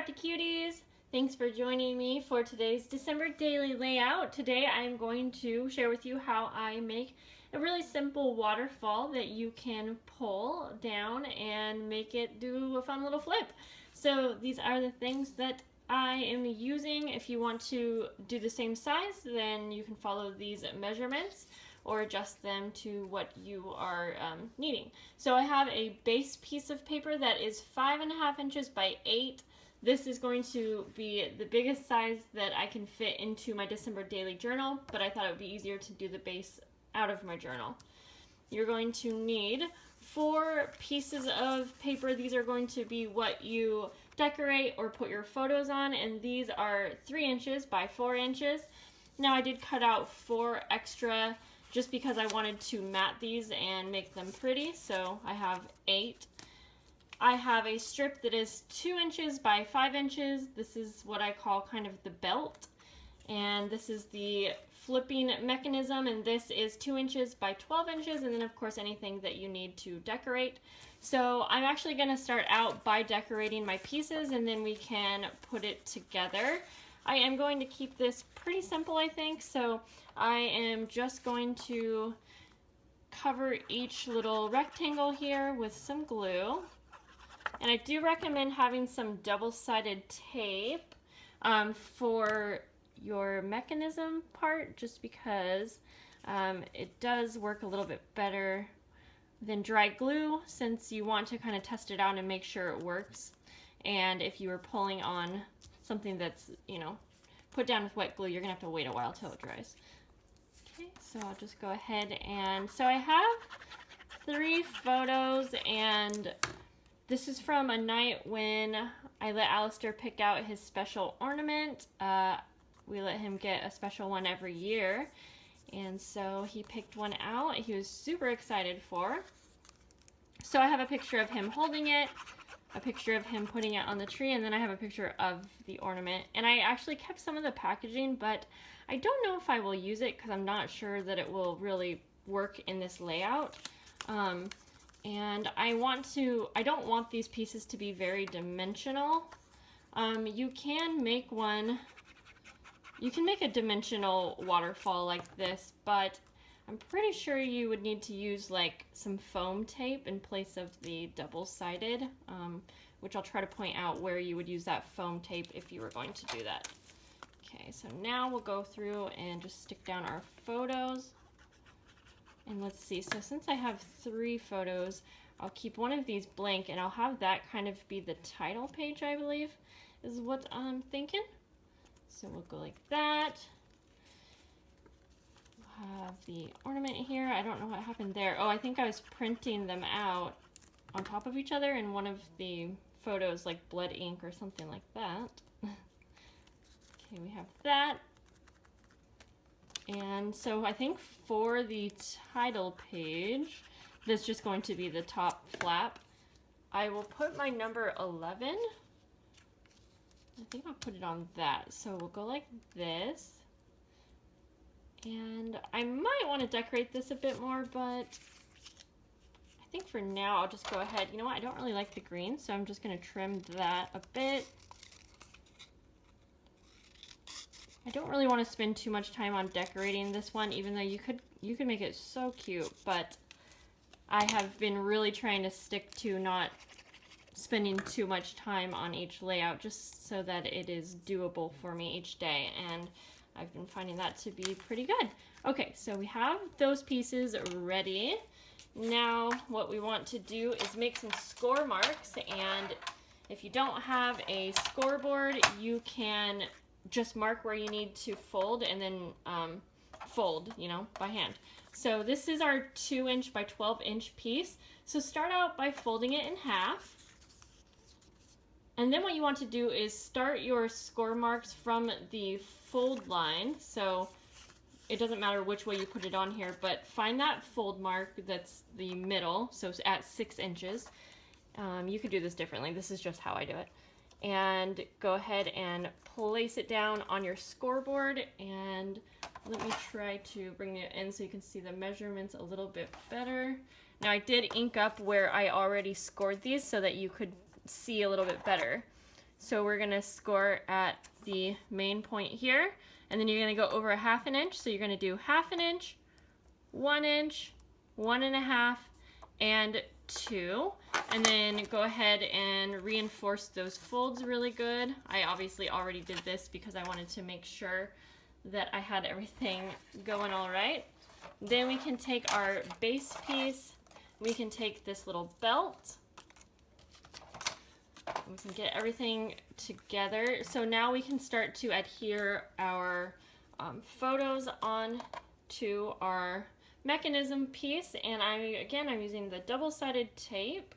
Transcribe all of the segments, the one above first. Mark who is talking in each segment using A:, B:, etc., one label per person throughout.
A: Crafty Cuties! Thanks for joining me for today's December daily layout. Today I'm going to share with you how I make a really simple waterfall that you can pull down and make it do a fun little flip. So these are the things that I am using. If you want to do the same size, then you can follow these measurements or adjust them to what you are needing. So I have a base piece of paper that is 5.5 inches by 8. This is going to be the biggest size that I can fit into my December daily journal, but I thought it would be easier to do the base out of my journal. You're going to need 4 pieces of paper. These are going to be what you decorate or put your photos on, and these are 3 inches by 4 inches. Now I did cut out 4 extra just because I wanted to mat these and make them pretty, so I have 8. I have a strip that is 2 inches by 5 inches. This is what I call kind of the belt, and this is the flipping mechanism, and this is 2 inches by 12 inches, and then of course anything that you need to decorate. So I'm actually going to start out by decorating my pieces, and then we can put it together. I am going to keep this pretty simple, I think, so I am just going to cover each little rectangle here with some glue. And I do recommend having some double-sided tape for your mechanism part, just because it does work a little bit better than dry glue, since you want to kind of test it out and make sure it works. And if you are pulling on something that's, you know, put down with wet glue, you're gonna have to wait a while till it dries. Okay, so I'll just go ahead and, so I have 3 photos, and this is from a night when I let Alistair pick out his special ornament. We let him get a special one every year, and so he picked one out he was super excited for. So I have a picture of him holding it, a picture of him putting it on the tree, and then I have a picture of the ornament. And I actually kept some of the packaging, but I don't know if I will use it because I'm not sure that it will really work in this layout. And I don't want these pieces to be very dimensional. You can make a dimensional waterfall like this, but I'm pretty sure you would need to use like some foam tape in place of the double-sided, which I'll try to point out where you would use that foam tape if you were going to do that. Okay, so now we'll go through and just stick down our photos. And let's see, so since I have 3 photos, I'll keep one of these blank, and I'll have that kind of be the title page, I believe, is what I'm thinking. So we'll go like that. We'll have the ornament here. I don't know what happened there. Oh, I think I was printing them out on top of each other, and one of the photos like bled ink or something like that. Okay, we have that. And so I think for the title page, that's just going to be the top flap. I will put my number 11. I think I'll put it on that. So we'll go like this. And I might want to decorate this a bit more, but I think for now I'll just go ahead. You know what? I don't really like the green, so I'm just going to trim that a bit. I don't really want to spend too much time on decorating this one, even though you could make it so cute, but I have been really trying to stick to not spending too much time on each layout, just so that it is doable for me each day, and I've been finding that to be pretty good. Okay, so we have those pieces ready. Now what we want to do is make some score marks, and if you don't have a scoreboard, you can just mark where you need to fold, and then fold, you know, by hand. So this is our 2 inch by 12 inch piece. So start out by folding it in half. And then what you want to do is start your score marks from the fold line. So it doesn't matter which way you put it on here, but find that fold mark that's the middle, so it's at 6 inches. You could do this differently. This is just how I do it. And go ahead and place it down on your scoreboard, and let me try to bring it in so you can see the measurements a little bit better. Now I did ink up where I already scored these so that you could see a little bit better. So we're gonna score at the main point here, and then you're gonna go over a 1/2 inch. So you're gonna do 1/2 inch, 1 inch, 1.5, and 2. And then go ahead and reinforce those folds really good. I obviously already did this because I wanted to make sure that I had everything going all right. Then we can take our base piece, we can take this little belt, we can get everything together. So now we can start to adhere our photos on to our mechanism piece, and I'm using the double-sided tape.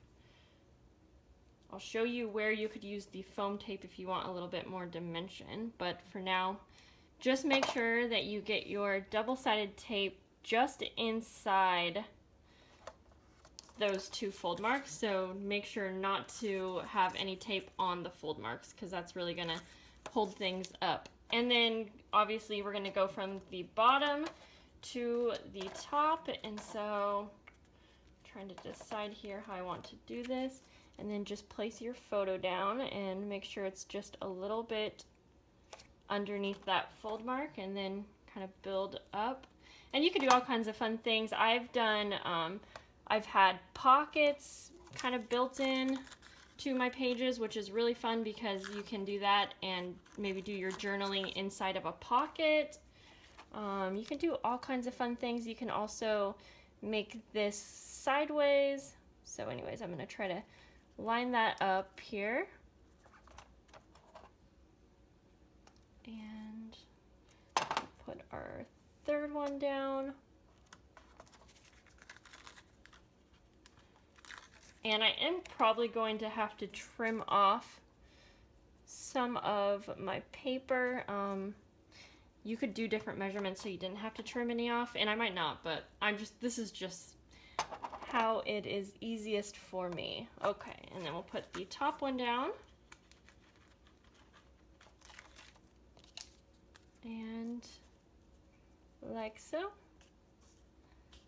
A: I'll show you where you could use the foam tape if you want a little bit more dimension, but for now, just make sure that you get your double-sided tape just inside those 2 fold marks. So make sure not to have any tape on the fold marks because that's really gonna hold things up. And then obviously we're gonna go from the bottom to the top, and so I'm trying to decide here how I want to do this. And then just place your photo down and make sure it's just a little bit underneath that fold mark, and then kind of build up. And you could do all kinds of fun things. I've had pockets kind of built in to my pages, which is really fun because you can do that and maybe do your journaling inside of a pocket. You can do all kinds of fun things. You can also make this sideways. So anyways, I'm gonna try to line that up here. And put our 3rd one down. And I am probably going to have to trim off some of my paper. You could do different measurements so you didn't have to trim any off, and I might not, but this is just how it is easiest for me. Okay, and then we'll put the top one down. And like so.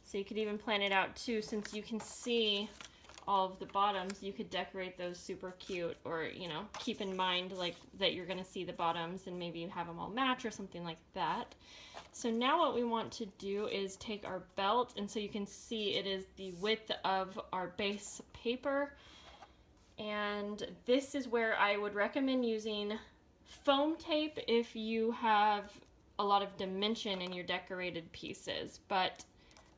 A: So you could even plan it out too, since you can see all of the bottoms, you could decorate those super cute, or, you know, keep in mind like that you're gonna see the bottoms and maybe you have them all match or something like that. So now what we want to do is take our belt, and so you can see it is the width of our base paper. And this is where I would recommend using foam tape if you have a lot of dimension in your decorated pieces, but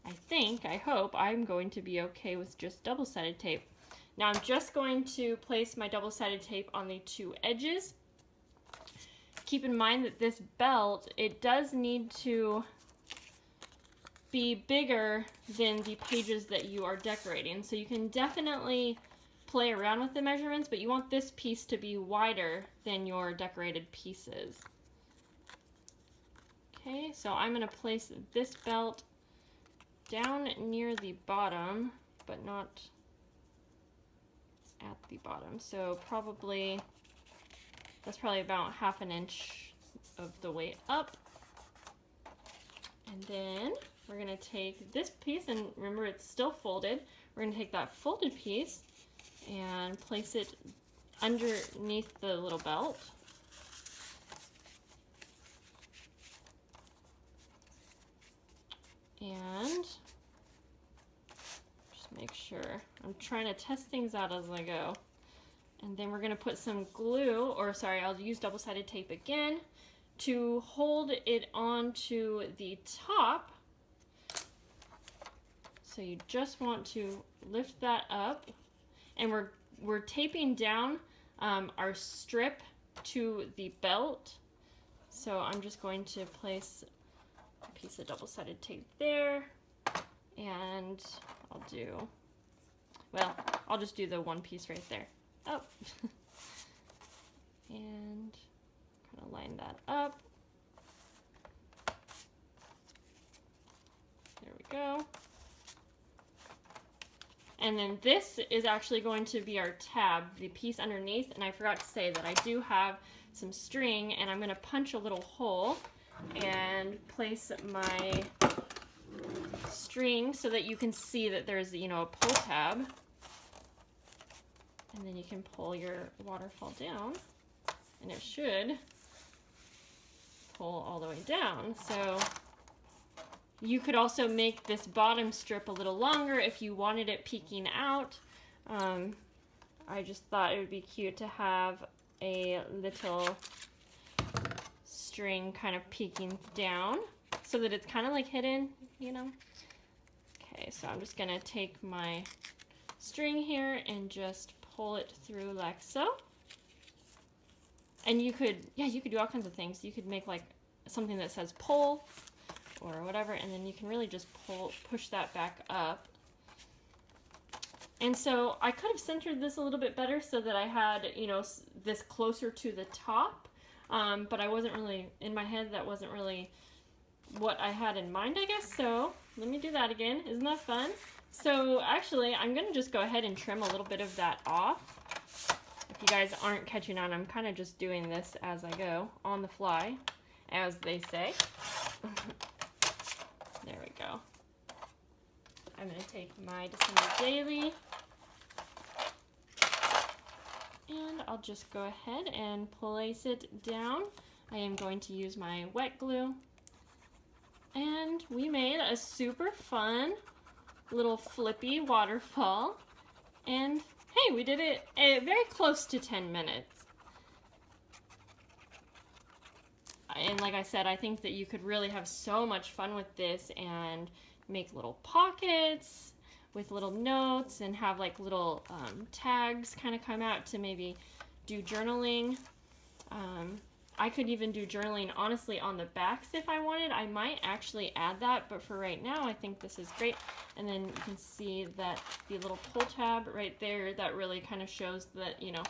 A: I hope I'm going to be okay with just double-sided tape. Now I'm just going to place my double-sided tape on the 2 edges. Keep in mind that this belt, it does need to be bigger than the pages that you are decorating. So you can definitely play around with the measurements, but you want this piece to be wider than your decorated pieces. Okay, so I'm going to place this belt down near the bottom, but not at the bottom. So that's probably about 1/2 inch of the way up. And then we're gonna take this piece, and remember it's still folded. We're gonna take that folded piece and place it underneath the little belt. And just make sure, I'm trying to test things out as I go. And then we're gonna put some glue, or sorry, I'll use double-sided tape again to hold it onto the top. So you just want to lift that up, and we're taping down our strip to the belt. So I'm just going to place a piece of double-sided tape there, and I'll just do the one piece right there. Oh, and kind of line that up. There we go. And then this is actually going to be our tab, the piece underneath, and I forgot to say that I do have some string, and I'm going to punch a little hole and place my string so that you can see that there's, you know, a pull tab. And then you can pull your waterfall down. and it should pull all the way down. So you could also make this bottom strip a little longer if you wanted it peeking out. I just thought it would be cute to have a little string kind of peeking down so that it's kind of like hidden, you know. Okay, so I'm just gonna take my string here and just pull it through like so. And you could, yeah, you could do all kinds of things. You could make like something that says pull or whatever, and then you can really just push that back up. And so I could have centered this a little bit better so that I had, you know, this closer to the top, but I wasn't really, in my head, that wasn't really what I had in mind, I guess. So let me do that again. Isn't that fun? So actually, I'm gonna just go ahead and trim a little bit of that off. If you guys aren't catching on, I'm kind of just doing this as I go, on the fly, as they say. There we go. I'm gonna take my December Daily, and I'll just go ahead and place it down. I am going to use my wet glue. And we made a super fun little flippy waterfall. And hey, we did it very close to 10 minutes. And like I said, I think that you could really have so much fun with this and make little pockets with little notes and have like little tags kind of come out to maybe do journaling. I could even do journaling honestly on the backs if I wanted. I might actually add that, but for right now I think this is great. And then you can see that the little pull tab right there, that really kind of shows that, you know,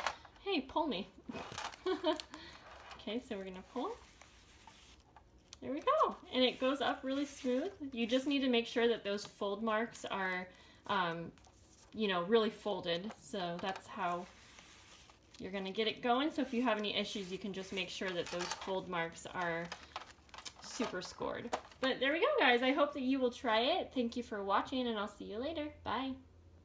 A: hey, pull me. Okay, so we're gonna pull. There we go. And it goes up really smooth. You just need to make sure that those fold marks are, you know, really folded. So that's how you're gonna get it going. So if you have any issues, you can just make sure that those fold marks are super scored. But there we go, guys. I hope that you will try it. Thank you for watching, and I'll see you later. Bye.